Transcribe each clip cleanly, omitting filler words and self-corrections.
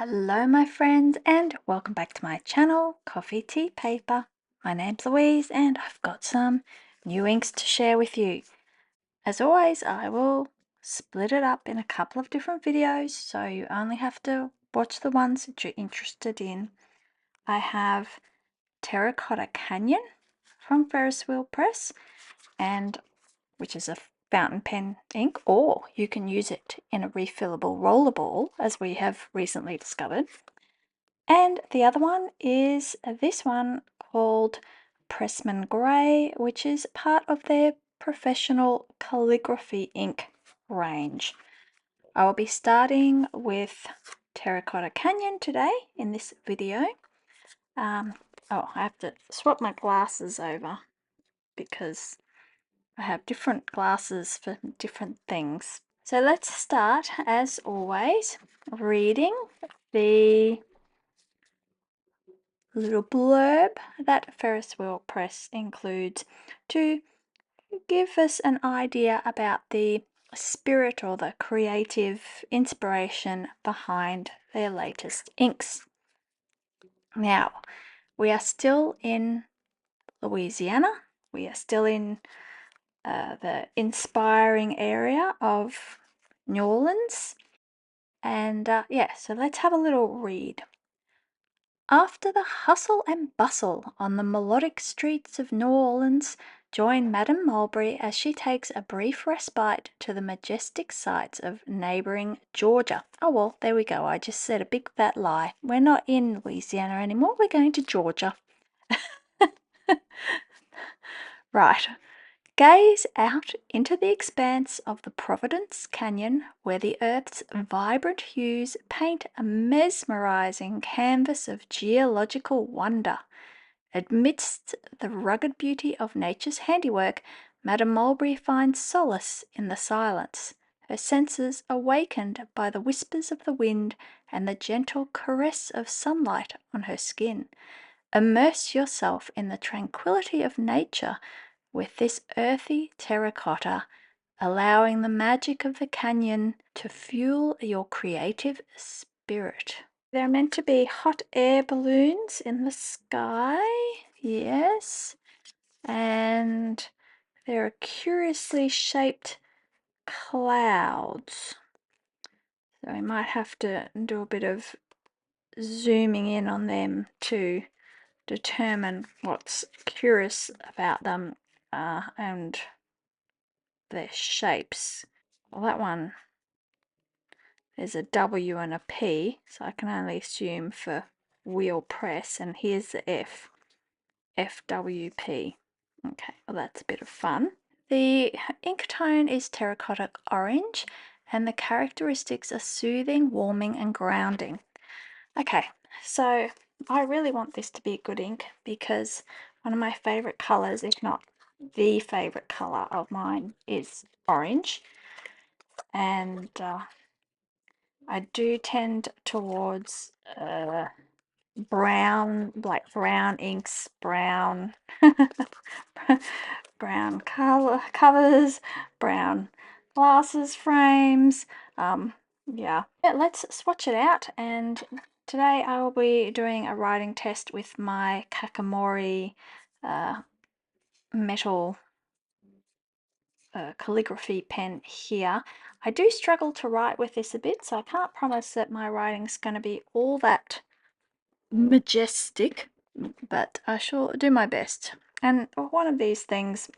Hello my friends and welcome back to my channel, Coffee Tea Paper. My name's Louise and I've got some new inks to share with you. As always, I will split it up in a couple of different videos, so you only have to watch the ones that you're interested in. I have Terracotta Canyon from Ferris Wheel Press, and which is a fountain pen ink, or you can use it in a refillable rollerball, as we have recently discovered. And the other one is this one called Pressman Grey, which is part of their professional calligraphy ink range. I will be starting with Terracotta Canyon today in this video. Oh, I have to swap my glasses over because I have different glasses for different things. So let's start, as always, reading the little blurb that Ferris Wheel Press includes to give us an idea about the spirit or the creative inspiration behind their latest inks. Now, we are still in Louisiana. We are still in the inspiring area of New Orleans. And yeah, so let's have a little read. After the hustle and bustle on the melodic streets of New Orleans, join Madame Mulberry as she takes a brief respite to the majestic sights of neighbouring Georgia. Oh well, there we go. I just said a big fat lie. We're not in Louisiana anymore. We're going to Georgia. Right. Gaze out into the expanse of the Providence Canyon, where the Earth's vibrant hues paint a mesmerizing canvas of geological wonder. Amidst the rugged beauty of nature's handiwork, Madame Mulberry finds solace in the silence, her senses awakened by the whispers of the wind and the gentle caress of sunlight on her skin. Immerse yourself in the tranquility of nature with this earthy terracotta, allowing the magic of the canyon to fuel your creative spirit. They're meant to be hot air balloons in the sky, yes, and they're curiously shaped clouds. So I might have to do a bit of zooming in on them to determine what's curious about them and their shapes. Well, that one is a W and a P, so I can only assume for wheel press, and here's the F, FWP. Okay, well that's a bit of fun. The ink tone is terracotta orange, and the characteristics are soothing, warming, and grounding. Okay, so I really want this to be a good ink because one of my favourite colours, if not the favourite colour of mine, is orange. And I do tend towards brown, like brown inks, brown, brown covers, brown glasses frames. Yeah, let's swatch it out. And today I will be doing a writing test with my Kakamori metal calligraphy pen here. I do struggle to write with this a bit, so I can't promise that my writing's going to be all that majestic, but I shall do my best. And one of these things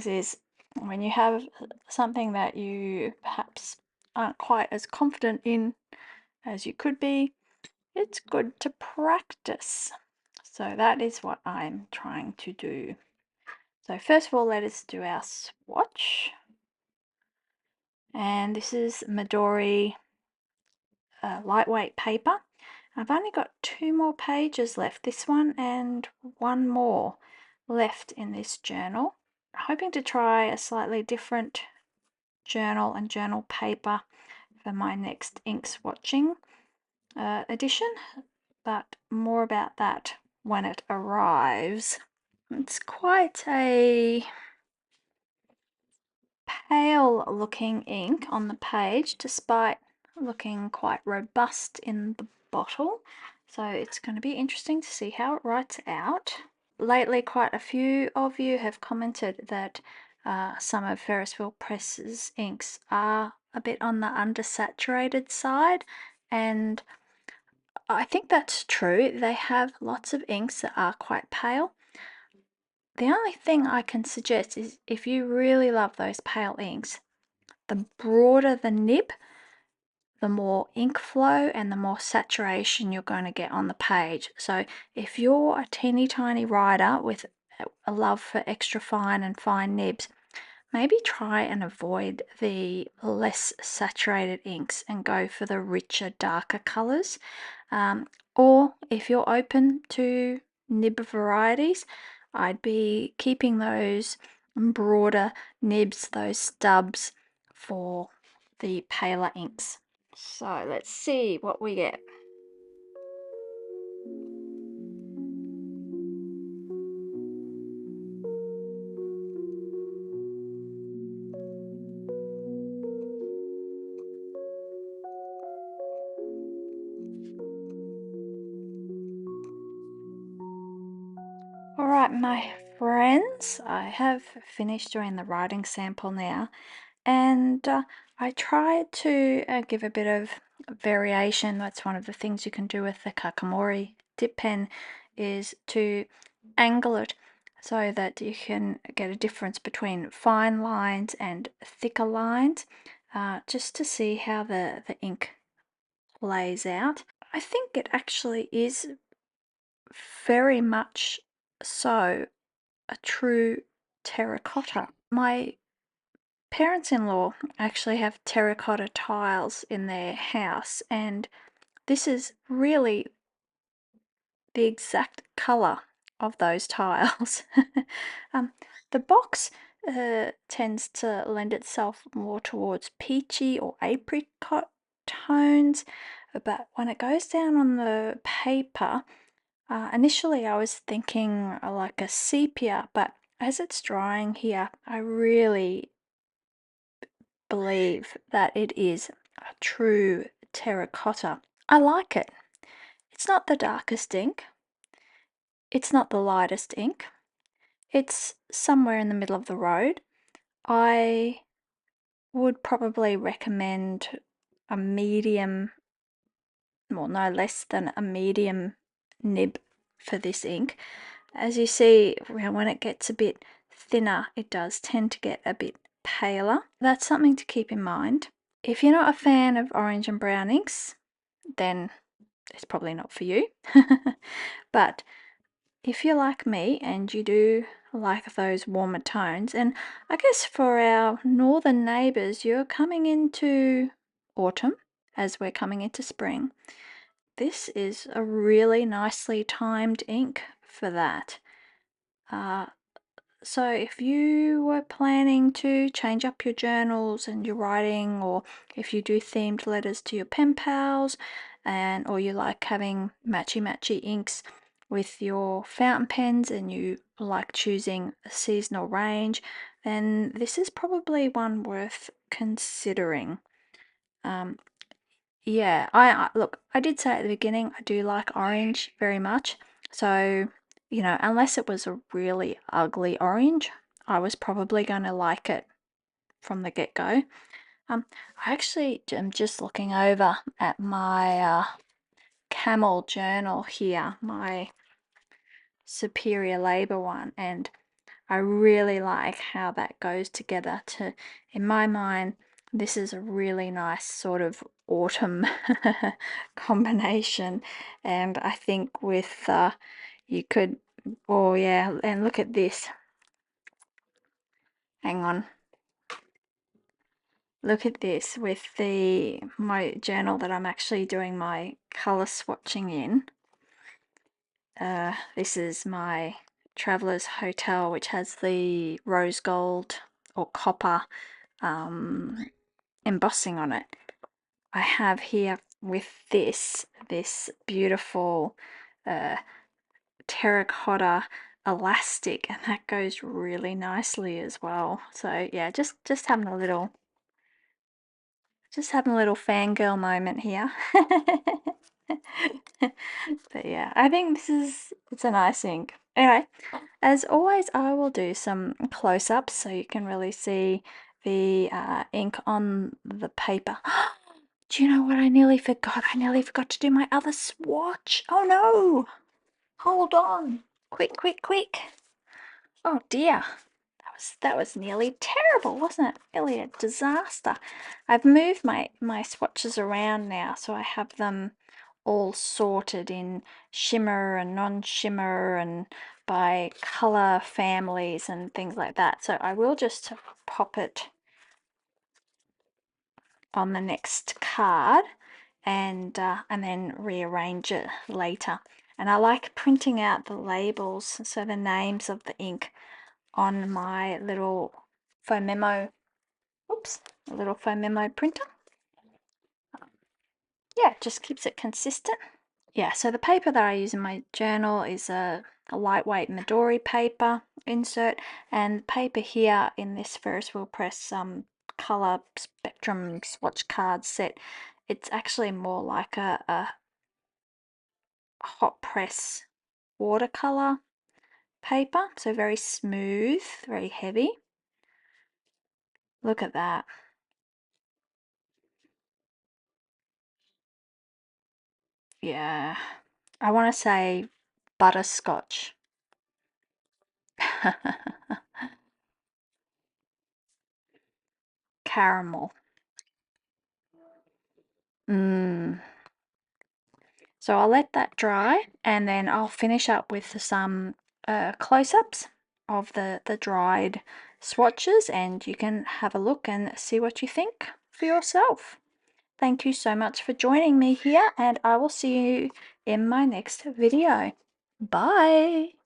is when you have something that you perhaps aren't quite as confident in as you could be, it's good to practice. So that is what I'm trying to do. So first of all, let us do our swatch. And this is Midori lightweight paper. I've only got 2 more pages left, this one and one more left in this journal. Hoping to try a slightly different journal and journal paper for my next ink swatching edition, but more about that when it arrives. It's quite a pale looking ink on the page, despite looking quite robust in the bottle. So it's going to be interesting to see how it writes out. Lately, quite a few of you have commented that some of Ferris Wheel Press's inks are a bit on the undersaturated side, and I think that's true. They have lots of inks that are quite pale. The only thing I can suggest is if you really love those pale inks, the broader the nib, the more ink flow and the more saturation you're going to get on the page. So if you're a teeny tiny writer with a love for extra fine and fine nibs, maybe try and avoid the less saturated inks and go for the richer, darker colours. Or if you're open to nib varieties, I'd be keeping those broader nibs, those stubs, for the paler inks. So let's see what we get. Alright, my friends, I have finished doing the writing sample now, and I tried to give a bit of variation. That's one of the things you can do with the Kakamori dip pen, is to angle it so that you can get a difference between fine lines and thicker lines, just to see how the ink lays out. I think it actually is very much so a true terracotta. My parents-in-law actually have terracotta tiles in their house, and this is really the exact colour of those tiles. The box tends to lend itself more towards peachy or apricot tones, but when it goes down on the paper, initially I was thinking like a sepia, but as it's drying here, I really believe that it is a true terracotta. I like it. It's not the darkest ink. It's not the lightest ink. It's somewhere in the middle of the road. I would probably recommend a medium, well, no less than a medium nib for this ink. As you see, when it gets a bit thinner, it does tend to get a bit paler. That's something to keep in mind. If you're not a fan of orange and brown inks, then it's probably not for you. But if you're like me and you do like those warmer tones, and I guess for our northern neighbours, you're coming into autumn as we're coming into spring, this is a really nicely timed ink for that. So if you were planning to change up your journals and your writing, or if you do themed letters to your pen pals, or you like having matchy inks with your fountain pens and you like choosing a seasonal range, then this is probably one worth considering. Yeah, look, I did say at the beginning I do like orange very much. So, unless it was a really ugly orange, I was probably going to like it from the get-go. I actually am just looking over at my Camel journal here, my Superior Labor one, and I really like how that goes together. In my mind, this is a really nice sort of autumn combination, and I think with you could, oh yeah, and look at this. Hang on. Look at this with my journal that I'm actually doing my color swatching in. This is my Traveller's Hotel, which has the rose gold or copper embossing on it. I have here with this beautiful terracotta elastic, and that goes really nicely as well. So yeah, just having a little Just having a little fangirl moment here. But yeah, I think it's a nice ink. Anyway, as always, I will do some close-ups so you can really see the ink on the paper. Do you know what I nearly forgot? I nearly forgot to do my other swatch. Oh no! Hold on. Quick, quick, quick. Oh dear. That was nearly terrible, wasn't it? Nearly a disaster. I've moved my swatches around now, so I have them all sorted in shimmer and non-shimmer and by color families and things like that. So I will just pop it on the next card and then rearrange it later. And I like printing out the labels, so the names of the ink on my little foam memo, oops, a little foam memo printer. Yeah, it just keeps it consistent. Yeah, so the paper that I use in my journal is a lightweight Midori paper insert, and the paper here in this Ferris Wheel Press color spectrum swatch card set, it's actually more like a hot press watercolor paper, so very smooth, very heavy. Look at that. Yeah, I want to say butterscotch. Caramel. Mmm. So I'll let that dry and then I'll finish up with some close-ups of the dried swatches, and you can have a look and see what you think for yourself. Thank you so much for joining me here, and I will see you in my next video. Bye!